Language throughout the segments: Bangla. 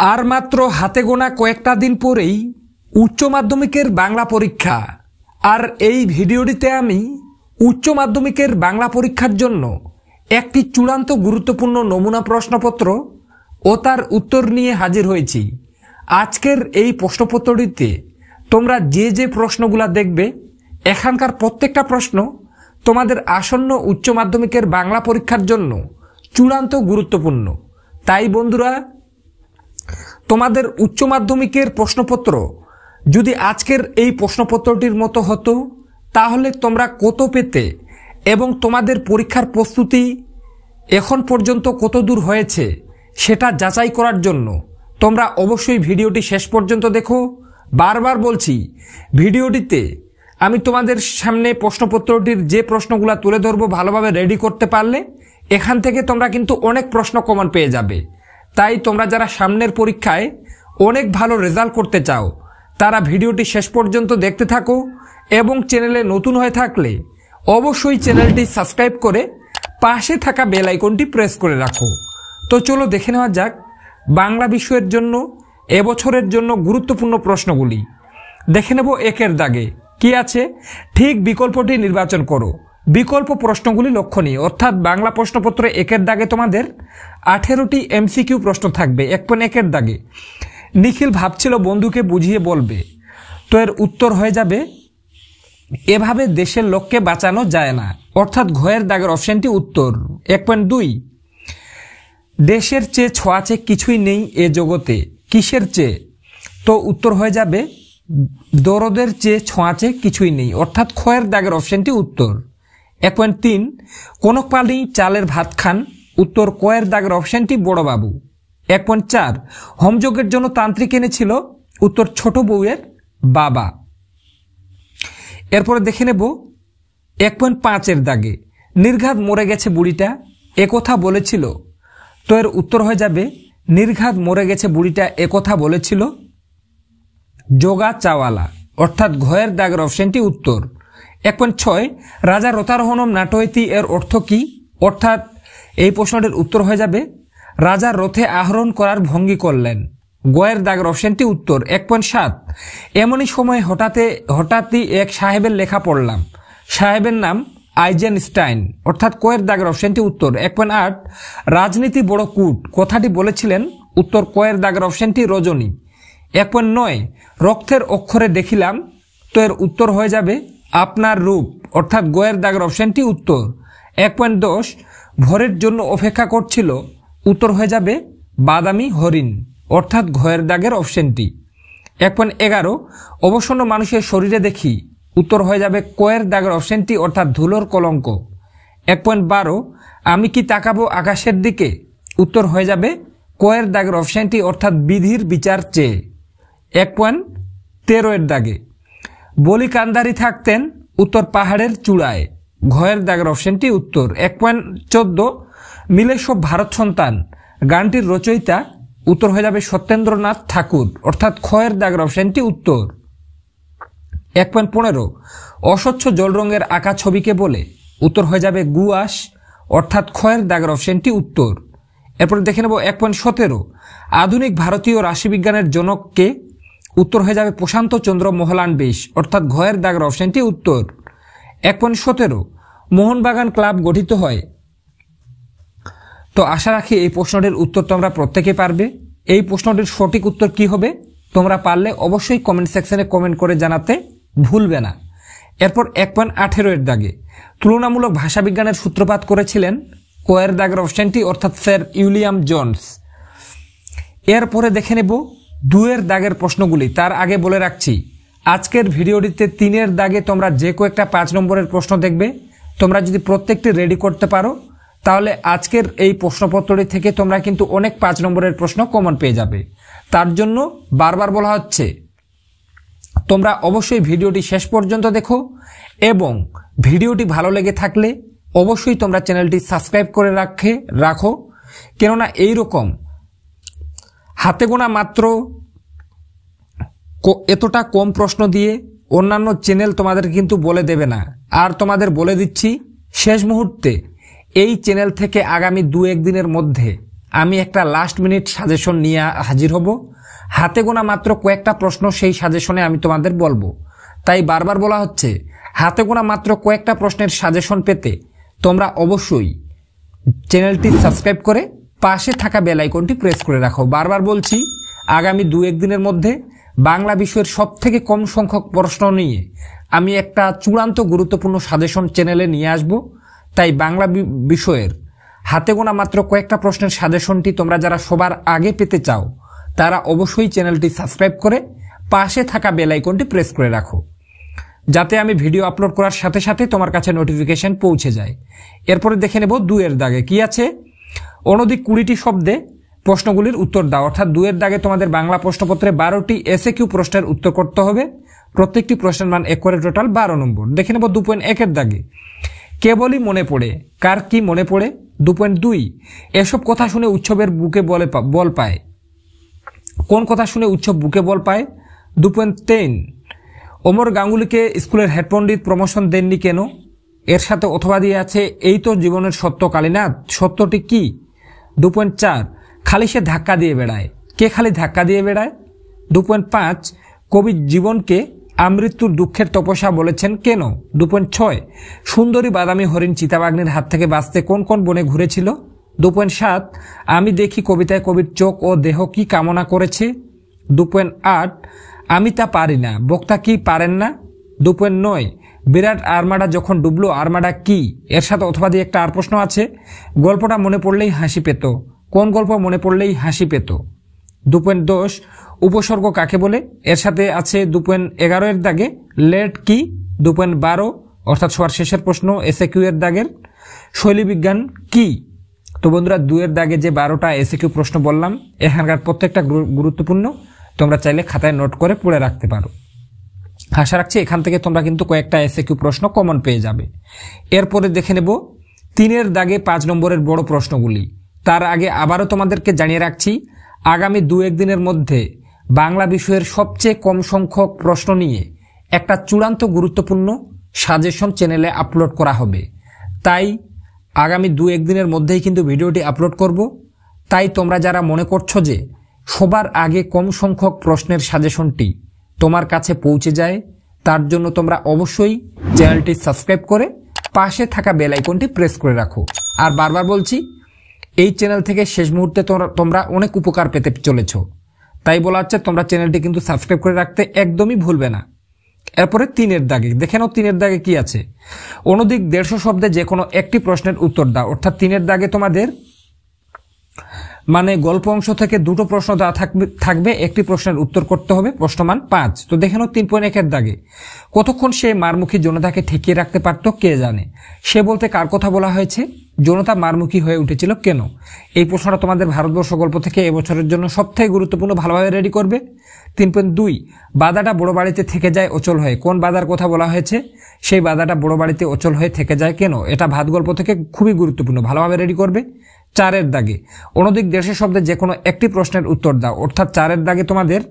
আর মাত্র হাতে গোনা কয়েকটা দিন পরেই উচ্চ মাধ্যমিকের বাংলা পরীক্ষা। আর এই ভিডিওটিতে আমি উচ্চ মাধ্যমিকের বাংলা পরীক্ষার জন্য একটি চূড়ান্ত গুরুত্বপূর্ণ নমুনা প্রশ্নপত্র ও তার উত্তর নিয়ে হাজির হয়েছি। আজকের এই প্রশ্নপত্রটিতে তোমরা যে যে প্রশ্নগুলো দেখবে, এখানকার প্রত্যেকটা প্রশ্ন তোমাদের আসন্ন উচ্চ মাধ্যমিকের বাংলা পরীক্ষার জন্য চূড়ান্ত গুরুত্বপূর্ণ। তাই বন্ধুরা, তোমাদের উচ্চ মাধ্যমিকের প্রশ্নপত্র যদি আজকের এই প্রশ্নপত্রটির মতো হতো, তাহলে তোমরা কত পেতে এবং তোমাদের পরীক্ষার প্রস্তুতি এখন পর্যন্ত কত দূর হয়েছে সেটা যাচাই করার জন্য তোমরা অবশ্যই ভিডিওটি শেষ পর্যন্ত দেখো। বারবার বলছি, ভিডিওটিতে আমি তোমাদের সামনে প্রশ্নপত্রটির যে প্রশ্নগুলো তুলে ধরবো, ভালোভাবে রেডি করতে পারলে এখান থেকে তোমরা কিন্তু অনেক প্রশ্ন কমন পেয়ে যাবে। তাই তোমরা যারা সামনের পরীক্ষায় অনেক ভালো রেজাল্ট করতে চাও, তারা ভিডিওটি শেষ পর্যন্ত দেখতে থাকো এবং চ্যানেলে নতুন হয়ে থাকলে অবশ্যই চ্যানেলটি সাবস্ক্রাইব করে পাশে থাকা বেল আইকনটি প্রেস করে রাখো। তো চলো দেখে নেওয়া যাক বাংলা বিষয়ের জন্য এবছরের জন্য গুরুত্বপূর্ণ প্রশ্নগুলি। দেখে নেব একের দাগে কি আছে। ঠিক বিকল্পটি নির্বাচন করো। বিকল্প প্রশ্নগুলি লক্ষণীয়, অর্থাৎ বাংলা প্রশ্নপত্রে একের দাগে তোমাদের 18টি এমসিকিউ প্রশ্ন থাকবে। 1.1-এর দাগে নিখিল ভাবছিল বন্ধুকে বুঝিয়ে বলবে, তো এর উত্তর হয়ে যাবে এভাবে দেশের লোককে বাঁচানো যায় না, অর্থাৎ ঘয়ের দাগের অপশনটি উত্তর। 1.2 দেশের চেয়ে ছোঁয়াচে কিছুই নেই এ জগতে, কিসের চেয়ে? তো উত্তর হয়ে যাবে দরদের চেয়ে ছোঁয়াচে কিছুই নেই, অর্থাৎ খয়ের দাগের অপশনটি উত্তর। 1.3 কোন পানি চালের ভাত খান, উত্তর কয়ের দাগের অপশনটি বড়বাবু। 1.4 হোমযজ্ঞের জন্য তান্ত্রিক এনেছিল, উত্তর ছোট বউয়ের বাবা। এরপরে দেখে নেব 1.5-এর দাগে নির্ঘাত মরে গেছে বুড়িটা, একথা বলেছিল। তো এর উত্তর হয়ে যাবে নির্ঘাত মরে গেছে বুড়িটা একথা বলেছিল যোগা চাওয়ালা, অর্থাৎ ঘয়ের দাগের অপশনটি উত্তর। 1.6 রাজা রথারোহণম নাটয়তি এর অর্থ কি? অর্থাৎ এই প্রশ্নটির উত্তর হয়ে যাবে রাজা রথে আরোহণ করার ভঙ্গি করলেন, গয়ের দাগের অপশনটি উত্তর। 1.7 এমনই সময় হঠাৎই এক সাহেবের লেখা পড়লাম, সাহেবের নাম আইজেনস্টাইন, অর্থাৎ কয়ের দাগের অপশনটি উত্তর। 1.8 রাজনীতি বড় কূট, কথাটি বলেছিলেন, উত্তর কয়ের দাগের অপশনটি রজনী। 1.9 রক্তের অক্ষরে দেখিলাম, তো এর উত্তর হয়ে যাবে আপনার রূপ, অর্থাৎ গয়ের দাগের অপশনটি উত্তর। 1.10 ভোরের জন্য অপেক্ষা করছিল, উত্তর হয়ে যাবে বাদামি হরিণ, অর্থাৎ ঘয়ের দাগের অপশনটি। 1.11 অবসন্ন মানুষের শরীরে দেখি, উত্তর হয়ে যাবে কয়ের দাগের অপশনটি, অর্থাৎ ধুলোর কলঙ্ক। 1.12 আমি কি তাকাবো আকাশের দিকে, উত্তর হয়ে যাবে কয়ের দাগের অপশনটি, অর্থাৎ বিধির বিচার চেয়ে। 1.13-এর দাগে বলি কান্দারি থাকতেন, উত্তর পাহাড়ের চূড়ায়, ঘয়ের দাগের অপশনটি উত্তর। 1.14 মিলে সব ভারত সন্তান গানটির রচয়িতা, উত্তর হয়ে যাবে সত্যেন্দ্রনাথ ঠাকুর, অর্থাৎ খয়ের দাগের অপশনটি উত্তর। 1.15 অস্বচ্ছ জল রঙের আঁকা ছবিকে বলে, উত্তর হয়ে যাবে গুয়াশ, অর্থাৎ খয়ের দাগের অপশনটি উত্তর। এরপরে দেখে নেব 1.17 আধুনিক ভারতীয় রাশিবিজ্ঞানের জনককে, উত্তর হয়ে যাবে প্রশান্ত চন্দ্র মোহলানবিশ, অর্থাৎ ঘয়ের দাগের অপশনটি উত্তর। 1.17 মোহনবাগান ক্লাব গঠিত হয়। তো আশা রাখি এই প্রশ্নটির উত্তর তোমরা প্রত্যেকে পারবে। এই প্রশ্নটির সঠিক উত্তর কি হবে তোমরা পারলে অবশ্যই কমেন্ট সেকশনে কমেন্ট করে জানাতে ভুলবে না। এরপর 1.18-এর দাগে তুলনামূলক ভাষাবিজ্ঞানের সূত্রপাত করেছিলেন, কয়ের দাগের অপশনটি, অর্থাৎ স্যার উইলিয়াম জোন্স। এরপরে দেখে নেব 2-এর দাগের প্রশ্নগুলি। তার আগে বলে রাখছি, আজকের ভিডিওটিতে 3-এর দাগে তোমরা যে কয়েকটা 5 নম্বরের প্রশ্ন দেখবে, তোমরা যদি প্রত্যেকটি রেডি করতে পারো, তাহলে আজকের এই প্রশ্নপত্রটি থেকে তোমরা কিন্তু অনেক 5 নম্বরের প্রশ্ন কমন পেয়ে যাবে। তার জন্য বারবার বলা হচ্ছে তোমরা অবশ্যই ভিডিওটি শেষ পর্যন্ত দেখো এবং ভিডিওটি ভালো লেগে থাকলে অবশ্যই তোমরা চ্যানেলটি সাবস্ক্রাইব করে রাখো, কেননা এইরকম হাতে গোনা মাত্র এতটা কম প্রশ্ন দিয়ে অন্যান্য চ্যানেল তোমাদের কিন্তু বলে দেবে না। আর তোমাদের বলে দিচ্ছি, শেষ মুহূর্তে এই চ্যানেল থেকে আগামী 2-1 দিনের মধ্যে আমি একটা লাস্ট মিনিট সাজেশন নিয়ে হাজির হব। হাতে গোনা মাত্র কয়েকটা প্রশ্ন, সেই সাজেশনে আমি তোমাদের বলবো। তাই বারবার বলা হচ্ছে, হাতে গোনা মাত্র কয়েকটা প্রশ্নের সাজেশন পেতে তোমরা অবশ্যই চ্যানেলটি সাবস্ক্রাইব করে পাশে থাকা বেল আইকনটি প্রেস করে রাখো। বারবার বলছি, আগামী 2-1 দিনের মধ্যে বাংলা বিষয়ের সব থেকে কম সংখ্যক প্রশ্ন নিয়ে আমি একটা চূড়ান্ত গুরুত্বপূর্ণ সাজেশন চ্যানেলে নিয়ে আসব। তাই বাংলা বিষয়ের হাতে গোনা মাত্র কয়েকটা প্রশ্নের সাজেশনটি তোমরা যারা সবার আগে পেতে চাও তারা অবশ্যই চ্যানেলটি সাবস্ক্রাইব করে পাশে থাকা বেল আইকনটি প্রেস করে রাখো, যাতে আমি ভিডিও আপলোড করার সাথে সাথে তোমার কাছে নোটিফিকেশন পৌঁছে যায়। এরপরে দেখে নেব 2-এর দাগে কি আছে। অনধিক 20টি শব্দে প্রশ্নগুলির উত্তর দাও। অর্থাৎ 2-এর দাগে তোমাদের বাংলা প্রশ্নপত্রে 12টি এসএকিউ প্রশ্নের উত্তর করতে হবে। প্রত্যেকটি প্রশ্নের মান 1 করে, টোটাল 12 নম্বর। দেখে নেব 2.1-এর দাগে কেবলই মনে পড়ে, কার কি মনে পড়ে। 2.2 এসব কথা শুনে উৎসবের বুকে বল পায়, কোন কথা শুনে উৎসব বুকে বল পায়। 2.3 ওমর গাঙ্গুলিকে স্কুলের হেড পণ্ডিত প্রমোশন দেননি কেন। এর সাথে অথবা দিয়ে আছে, এই তো জীবনের সত্য কালীনাথ, সত্যটি কি। 2.4 খালি সে ধাক্কা দিয়ে বেড়ায়, কে খালি ধাক্কা দিয়ে বেড়ায়। 2.5 কবি জীবনকে আমৃত্যুর দুঃখের তপস্যা বলেছেন কেন। 2.6 সুন্দরী বাদামি হরিণ চিতাবাগ্নির হাত থেকে বাঁচতে কোন কোন বনে ঘুরেছিল। 2.7 আমি দেখি কবিতায় কবির চোখ ও দেহ কি কামনা করেছে। 2.8 আমি তা পারি না, বক্তা কি পারেন না। 2.9 বিরাট আর্মাডা যখন ডুবলো, আর্মাডা কি। এর সাথে অথবা দিয়ে একটা আর প্রশ্ন আছে, গল্পটা মনে পড়লেই হাসি পেত, কোন গল্প মনে পড়লেই হাসি পেত। 2.10 উপসর্গ কাকে বলে। এর সাথে আছে 2.11-এর দাগে লেট কি। 2.12 অর্থাৎ সবার শেষের প্রশ্ন এসএকিউ এর দাগের শৈলীবিজ্ঞান কি। তো বন্ধুরা, 2-এর দাগে যে 12টা এসএকিউ প্রশ্ন বললাম, এখানকার প্রত্যেকটা গুরুত্বপূর্ণ, তোমরা চাইলে খাতায় নোট করে পড়ে রাখতে পারো। আশা রাখছি এখান থেকে তোমরা কিন্তু কয়েকটা এসএকিউ প্রশ্ন কমন পেয়ে যাবে। এরপরে দেখে নেব 3-এর দাগে 5 নম্বরের বড় প্রশ্নগুলি। তার আগে আবারও তোমাদেরকে জানিয়ে রাখছি, আগামী 2-1 দিনের মধ্যে বাংলা বিষয়ের সবচেয়ে কম সংখ্যক প্রশ্ন নিয়ে একটা চূড়ান্ত গুরুত্বপূর্ণ সাজেশন চ্যানেলে আপলোড করা হবে। তাই আগামী 2-1 দিনের মধ্যেই কিন্তু ভিডিওটি আপলোড করব। তাই তোমরা যারা মনে করছো যে সবার আগে কম সংখ্যক প্রশ্নের সাজেশনটি তোমার কাছে পৌঁছে যায়, তার জন্য তোমরা অবশ্যই চ্যানেলটি সাবস্ক্রাইব করে পাশে থাকা বেল আইকনটি প্রেস করে রাখো। আর বারবার বলছি, এই চ্যানেল থেকে শেষ মুহূর্তে তোমরা অনেক উপকার পেতে চলেছ। তাই বলা হচ্ছে, তোমরা চ্যানেলটি কিন্তু সাবস্ক্রাইব করে রাখতে একদমই ভুলবে না। এরপরে 3-এর দাগে দেখে নাও 3-এর দাগে কি আছে। অনধিক 150 শব্দে যে কোনো একটি প্রশ্নের উত্তর দাও। অর্থাৎ 3-এর দাগে তোমাদের মানে গল্প অংশ থেকে 2টো প্রশ্ন দেওয়া থাকবে, একটি প্রশ্নের উত্তর করতে হবে, প্রশ্নমান 5। তো দেখে নাও 3.1-এর দাগে কতক্ষণ সে মারমুখী জনতাকে ঠেকিয়ে রাখতে পারত কে জানে। সে বলতে কার কথা বলা হয়েছে, জনতা মারমুখী হয়ে উঠেছিল কেন। এই প্রশ্নটা তোমাদের ভারতবর্ষ গল্প থেকে এবছরের জন্য সবথেকে গুরুত্বপূর্ণ, ভালোভাবে রেডি করবে। 3.2 বাদাটা বড় বাড়িতে থেকে যায় অচল হয়ে, কোন বাদার কথা বলা হয়েছে, সেই বাদাটা বড় বাড়িতে অচল হয়ে থেকে যায় কেন। এটা ভাত গল্প থেকে খুবই গুরুত্বপূর্ণ, ভালোভাবে রেডি করবে। 4-এর দাগে অনধিক 150 শব্দে যে কোনো একটি প্রশ্নের উত্তর দাও। অর্থাৎ 4-এর দাগে তোমাদের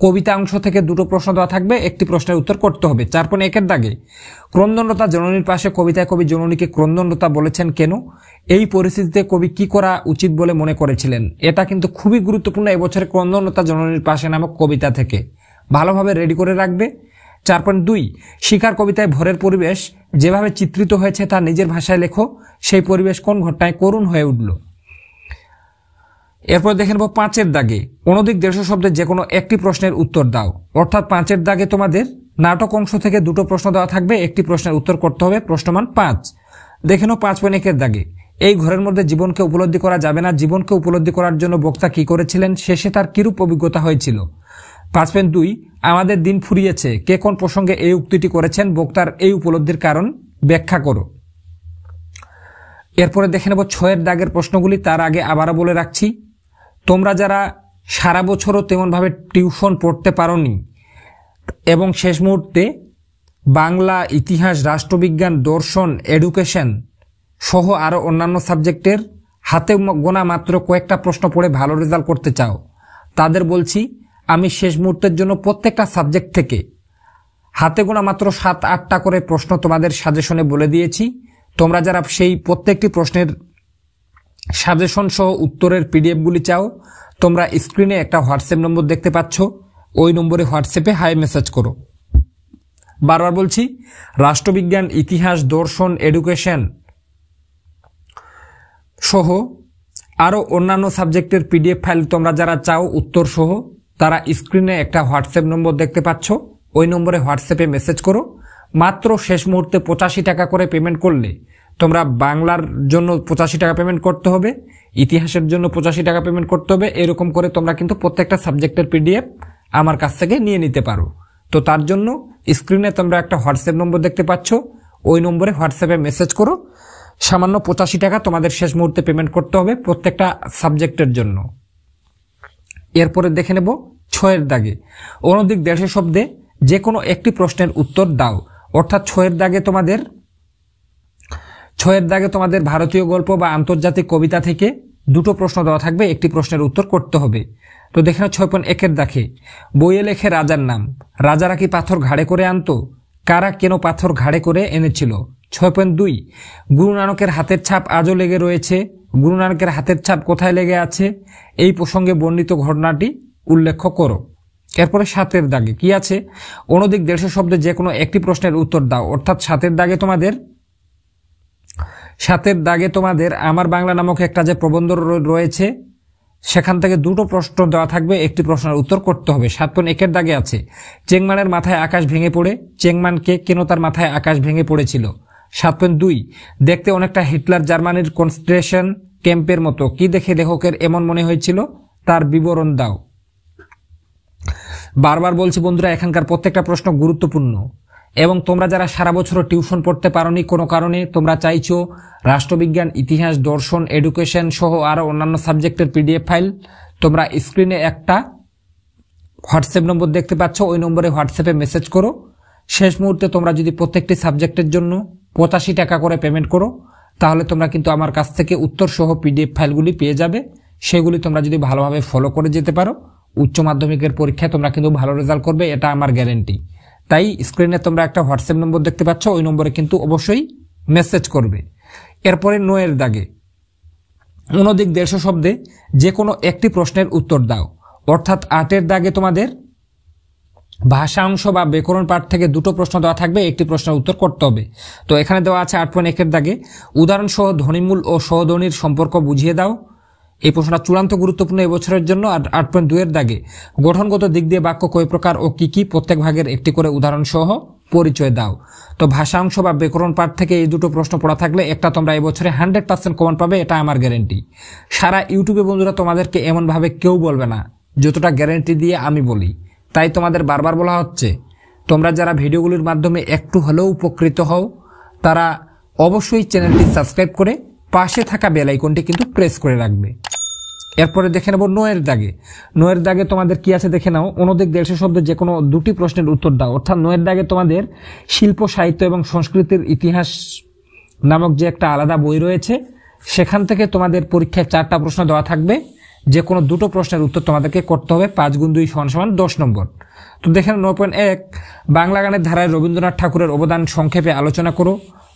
কবিতা অংশ থেকে 2টো প্রশ্ন দেওয়া থাকবে, একটি প্রশ্নের উত্তর করতে হবে। 4.1-এর দাগে ক্রন্দনরতা জননীর পাশে কবিতায় কবি জননীকে ক্রন্দনরতা বলেছেন কেন। এই পরিস্থিতিতে কবি কি করা উচিত বলে মনে করেছিলেন। এটা কিন্তু খুবই গুরুত্বপূর্ণ এবছরের ক্রন্দনরতা জননীর পাশে নামক কবিতা থেকে, ভালোভাবে রেডি করে রাখবে। 4.2 শিকার কবিতায় ভোরের পরিবেশ যেভাবে চিত্রিত হয়েছে তা নিজের ভাষায় লেখো, সেই পরিবেশ কোন ঘটনায় করুণ হয়ে উঠল। এরপর দেখে নেব 5-এর দাগে অনধিক 150 শব্দে যে কোনো একটি প্রশ্নের উত্তর দাও। অর্থাৎ 5-এর দাগে তোমাদের নাটক অংশ থেকে 2টো প্রশ্ন দেওয়া থাকবে, একটি প্রশ্নের উত্তর করতে হবে, প্রশ্নমান 5। দেখে নাও 5.1-এর দাগে এই ঘরের মধ্যে জীবনকে উপলব্ধি করা যাবে না, জীবনকে উপলব্ধি করার জন্য বক্তা কি করেছিলেন, শেষে তার কিরূপ অভিজ্ঞতা হয়েছিল। 5.2 আমাদের দিন ফুরিয়েছে, কে কোন প্রসঙ্গে এই উক্তিটি করেছেন, বক্তার এই উপলব্ধির কারণ ব্যাখ্যা করো। এরপরে দেখে নেব 6-এর দাগের প্রশ্নগুলি। তার আগে আবারও বলে রাখছি, তোমরা যারা সারা বছরও তেমনভাবে টিউশন পড়তে পারোনি এবং শেষ মুহূর্তে বাংলা, ইতিহাস, রাষ্ট্রবিজ্ঞান, দর্শন, এডুকেশন সহ আরও অন্যান্য সাবজেক্টের হাতে গোনা মাত্র কয়েকটা প্রশ্ন পড়ে ভালো রেজাল্ট করতে চাও, তাদের বলছি, আমি শেষ মুহূর্তের জন্য প্রত্যেকটা সাবজেক্ট থেকে হাতে গোনা মাত্র 7-8টা করে প্রশ্ন তোমাদের সাজেশনে বলে দিয়েছি। তোমরা যারা সেই প্রত্যেকটি প্রশ্নের সাজেশন সহ উত্তরের পিডিএফগুলি চাও, তোমরা স্ক্রিনে একটা হোয়াটসঅ্যাপ নম্বর দেখতে পাচ্ছ, ওই নম্বরে হোয়াটসঅ্যাপে হাই মেসেজ করো। বারবার বলছি, রাষ্ট্রবিজ্ঞান, ইতিহাস, দর্শন, এডুকেশন সহ আরও অন্যান্য সাবজেক্টের পিডিএফ ফাইল তোমরা যারা চাও উত্তর সহ, তারা স্ক্রিনে একটা হোয়াটসঅ্যাপ নম্বর দেখতে পাচ্ছ, ওই নম্বরে হোয়াটসঅ্যাপে মেসেজ করো। মাত্র শেষ মুহূর্তে 85 টাকা করে পেমেন্ট করলে তোমরা বাংলার জন্য 85 টাকা পেমেন্ট করতে হবে, ইতিহাসের জন্য 85 টাকা পেমেন্ট করতে হবে। এরকম করে তোমরা কিন্তু প্রত্যেকটা সাবজেক্টের পিডিএফ আমার কাছ থেকে নিয়ে নিতে পারো। তো তার জন্য স্ক্রিনে তোমরা একটা হোয়াটসঅ্যাপ নম্বর দেখতে পাচ্ছ, ওই নম্বরে হোয়াটসঅ্যাপে মেসেজ করো। সামান্য 85 টাকা তোমাদের শেষ মুহূর্তে পেমেন্ট করতে হবে প্রত্যেকটা সাবজেক্টের জন্য। এরপরে দেখে নেব 6 দাগে অনধিক 150 শব্দে যে কোনো একটি প্রশ্নের উত্তর দাও। অর্থাৎ 6 দাগে তোমাদের ভারতীয় গল্প বা আন্তর্জাতিক কবিতা থেকে দুটো প্রশ্ন দেওয়া থাকবে, একটি প্রশ্নের উত্তর করতে হবে। তো দেখে নাও 6.1 দাগে বইয়ে লেখে রাজার নাম, রাজারা কি পাথর ঘাড়ে করে আনতো, কারা কেন পাথর ঘাড়ে করে এনেছিল। 6.2 গুরু নানকের হাতের ছাপ আজও লেগে রয়েছে, গুরু নানকের হাতের ছাপ কোথায় লেগে আছে, এই প্রসঙ্গে বর্ণিত ঘটনাটি উল্লেখ করো। এরপরে 7 দাগে কি আছে, অনধিক 150 শব্দে যে কোনো একটি প্রশ্নের উত্তর দাও। অর্থাৎ 7 দাগে তোমাদের আমার বাংলা নামক একটা যে প্রবন্ধ রয়েছে, সেখান থেকে দুটো প্রশ্ন দেওয়া থাকবে, একটি প্রশ্নের উত্তর করতে হবে। 7.1 দাগে আছে চেংমানের মাথায় আকাশ ভেঙে পড়ে, চেংমানকে কেন তার মাথায় আকাশ ভেঙে পড়েছিল। 7.2 দেখতে অনেকটা হিটলার জার্মানির কনসেন্ট্রেশন ক্যাম্পের মতো, কি দেখে লেখকের এমন মনে হয়েছিল, তার বিবরণ দাও। বারবার বলছি বন্ধুরা, এখানকার প্রত্যেকটা প্রশ্ন গুরুত্বপূর্ণ এবং তোমরা যারা সারা বছর টিউশন পড়তে পারোনি কোনো কারণে, তোমরা চাইছো রাষ্ট্রবিজ্ঞান, ইতিহাস, দর্শন, এডুকেশন সহ আরও অন্যান্য সাবজেক্টের পিডিএফ ফাইল, তোমরা স্ক্রিনে একটা হোয়াটসঅ্যাপ নম্বর দেখতে পাচ্ছ, ওই নম্বরে হোয়াটসঅ্যাপে মেসেজ করো। শেষ মুহূর্তে তোমরা যদি প্রত্যেকটি সাবজেক্টের জন্য 85 টাকা করে পেমেন্ট করো, তাহলে তোমরা কিন্তু আমার কাছ থেকে উত্তর সহ পিডিএফ ফাইলগুলি পেয়ে যাবে। সেগুলি তোমরা যদি ভালোভাবে ফলো করে যেতে পারো, উচ্চ মাধ্যমিকের পরীক্ষায় তোমরা কিন্তু ভালো রেজাল্ট করবে, এটা আমার গ্যারেন্টি। তাই স্ক্রিনে তোমরা একটা হোয়াটসঅ্যাপ নম্বর দেখতে পাচ্ছ, ওই নম্বরে কিন্তু অবশ্যই মেসেজ করবে। এরপরে 9 দাগে অনধিক 150 শব্দে যে কোনো একটি প্রশ্নের উত্তর দাও। অর্থাৎ 8 দাগে তোমাদের ভাষা অংশ বা ব্যাকরণ পাঠ থেকে দুটো প্রশ্ন দেওয়া থাকবে, একটি প্রশ্নের উত্তর করতে হবে। তো এখানে দেওয়া আছে 8.1 দাগে উদাহরণ সহ ধ্বনিমূল ও সহধ্বনির সম্পর্ক বুঝিয়ে দাও। এই প্রশ্নটা চূড়ান্ত গুরুত্বপূর্ণ এবছরের জন্য। আর 8.2 দাগে গঠনগত দিক দিয়ে বাক্য কয় প্রকার ও কি কি, প্রত্যেক ভাগের একটি করে উদাহরণ সহ পরিচয় দাও। তো ভাষা অংশ বা ব্যাকরণ পাঠ থেকে এই দুটো প্রশ্ন পড়া থাকলে একটা তোমরা এবছরে 100% কমন পাবে, এটা আমার গ্যারেন্টি। সারা ইউটিউবে বন্ধুরা তোমাদেরকে এমনভাবে কেউ বলবে না যতটা গ্যারেন্টি দিয়ে আমি বলি। তাই তোমাদের বারবার বলা হচ্ছে, তোমরা যারা ভিডিওগুলির মাধ্যমে একটু হলেও উপকৃত হও, তারা অবশ্যই চ্যানেলটি সাবস্ক্রাইব করে পাশে থাকা বেল আইকনটি কিন্তু প্রেস করে রাখবে। এরপরে দেখে নেব 9 দাগে তোমাদের কি আছে দেখে নাও। অনধিক 150 শব্দে যে কোনো দুটি প্রশ্নের উত্তর দাও। অর্থাৎ 9 দাগে তোমাদের শিল্প, সাহিত্য এবং সংস্কৃতির ইতিহাস নামক যে একটা আলাদা বই রয়েছে, সেখান থেকে তোমাদের পরীক্ষায় 4টা প্রশ্ন দেওয়া থাকবে, যে কোনো দুটো প্রশ্নের উত্তর তোমাদেরকে করতে হবে। 5 × 2 = 10 নম্বর। তো দেখেন 9.1 বাংলা গানের ধারায় রবীন্দ্রনাথ ঠাকুরের অবদান সংক্ষেপে আলোচনা করো।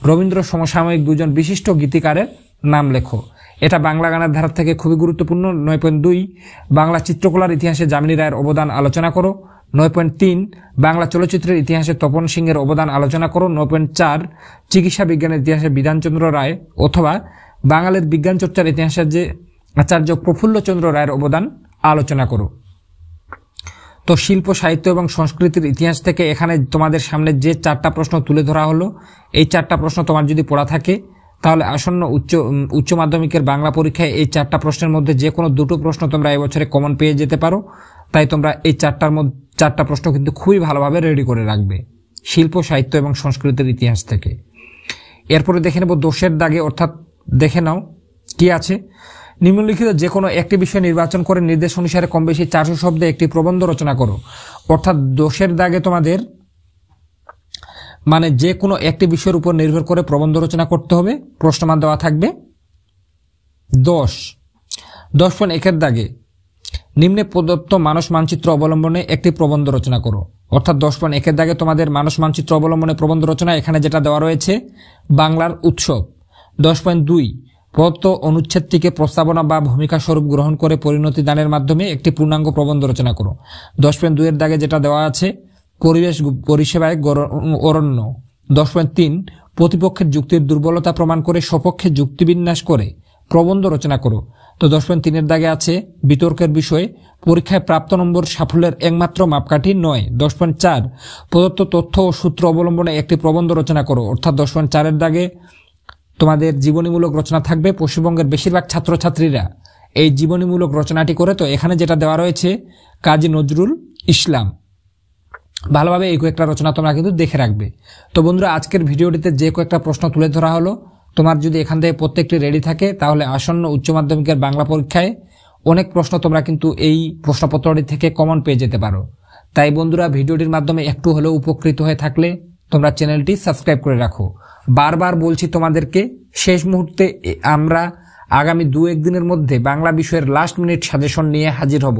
রবীন্দ্র সমসাময়িক দুজন বিশিষ্ট গীতিকারের নাম লেখো। এটা বাংলা গানের ধারা থেকে খুবই গুরুত্বপূর্ণ। 9.2 বাংলা চিত্রকলার ইতিহাসে যামিনী রায়ের অবদান আলোচনা করো। 9.3 বাংলা চলচ্চিত্রের ইতিহাসে তপন সিংয়ের অবদান আলোচনা করো। 9.4 চিকিৎসা বিজ্ঞানের ইতিহাসে বিধানচন্দ্র রায় অথবা বাঙালির বিজ্ঞান চর্চার ইতিহাসে যে আচার্য প্রফুল্লচন্দ্র রায়ের অবদান আলোচনা করো। তো শিল্প, সাহিত্য এবং সংস্কৃতির ইতিহাস থেকে এখানে তোমাদের সামনে যে 4টা প্রশ্ন তুলে ধরা হলো, এই 4টা প্রশ্ন তোমার যদি পড়া থাকে, তাহলে আসন্ন উচ্চ মাধ্যমিকের বাংলা পরীক্ষায় এই 4টা প্রশ্নের মধ্যে যে কোনো দুটো প্রশ্ন তোমরা এবছরে কমন পেয়ে যেতে পারো। তাই তোমরা এই 4টা প্রশ্ন কিন্তু খুবই ভালোভাবে রেডি করে রাখবে, শিল্প, সাহিত্য এবং সংস্কৃতির ইতিহাস থেকে। এরপরে দেখে নেব 10 দাগে। অর্থাৎ দেখে নাও কি আছে। নিম্নলিখিত যে কোনো একটি বিষয় নির্বাচন করে নির্দেশ অনুসারে কম বেশি 400 শব্দে একটি প্রবন্ধ রচনা করো। অর্থাৎ 10 দাগে তোমাদের মানে যে কোনো একটি বিষয়ের উপর নির্ভর করে প্রবন্ধ রচনা করতে হবে। প্রশ্নমান দেওয়া থাকবে 10। 10.1 দাগে নিম্নে প্রদত্ত মানস মানচিত্র অবলম্বনে একটি প্রবন্ধ রচনা করো। অর্থাৎ 10.1 দাগে তোমাদের মানস মানচিত্র অবলম্বনে প্রবন্ধ রচনা, এখানে যেটা দেওয়া রয়েছে বাংলার উৎসব। 10.2 প্রদত্ত অনুচ্ছেদটিকে প্রস্তাবনা বা ভূমিকা স্বরূপ গ্রহণ করে পরিণতি দানের মাধ্যমে একটি পূর্ণাঙ্গ প্রবন্ধ রচনা করো। 10.2 এর দাগে যেটা দেওয়া আছে, পরিবেশ পরিষেবায় অরণ্য। 10.3 প্রতিপক্ষের যুক্তির দুর্বলতা প্রমাণ করে সপক্ষে যুক্তিবিন্যাস করে প্রবন্ধ রচনা করো। তো 10.3 এর দাগে আছে বিতর্কের বিষয়, পরীক্ষায় প্রাপ্ত নম্বর সাফল্যের একমাত্র মাপকাঠি নয়। 10.4 প্রদত্ত তথ্য ও সূত্র অবলম্বনে একটি প্রবন্ধ রচনা করো। অর্থাৎ 10.4 এর দাগে তোমাদের জীবনীমূলক রচনা থাকবে। পশ্চিমবঙ্গের বেশিরভাগ ছাত্রছাত্রীরা এই জীবনীমূলক রচনাটি করে। তো এখানে যেটা দেওয়া রয়েছে কাজী নজরুল ইসলাম, ভালোভাবে এই কয়েকটা রচনা তোমরা কিন্তু দেখে রাখবে। তো বন্ধুরা, আজকের ভিডিওটিতে যে কয়েকটা প্রশ্ন তুলে ধরা হলো, তোমার যদি এখান থেকে প্রত্যেকটি রেডি থাকে তাহলে আসন্ন উচ্চ মাধ্যমিকের বাংলা পরীক্ষায় অনেক প্রশ্ন তোমরা কিন্তু এই প্রশ্নপত্রটি থেকে কমন পেয়ে যেতে পারো। তাই বন্ধুরা, ভিডিওটির মাধ্যমে একটু হলেও উপকৃত হয়ে থাকলে তোমরা চ্যানেলটি সাবস্ক্রাইব করে রাখো। বারবার বলছি তোমাদেরকে, শেষ মুহূর্তে আমরা আগামী 2-1 দিনের মধ্যে বাংলা বিষয়ের লাস্ট মিনিট সাজেশন নিয়ে হাজির হব।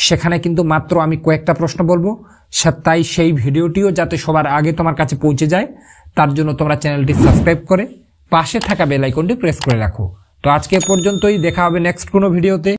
সেখানে কিন্তু মাত্র আমি কয়েকটা প্রশ্ন বলবো, তাই সেই ভিডিওটিও যাতে সবার আগে তোমার কাছে পৌঁছে যায় তার জন্য তোমরা চ্যানেলটি সাবস্ক্রাইব করে পাশে থাকা বেল আইকনটি প্রেস করে রাখো। তো আজকে পর্যন্তই, দেখা হবে নেক্সট কোনো ভিডিওতে।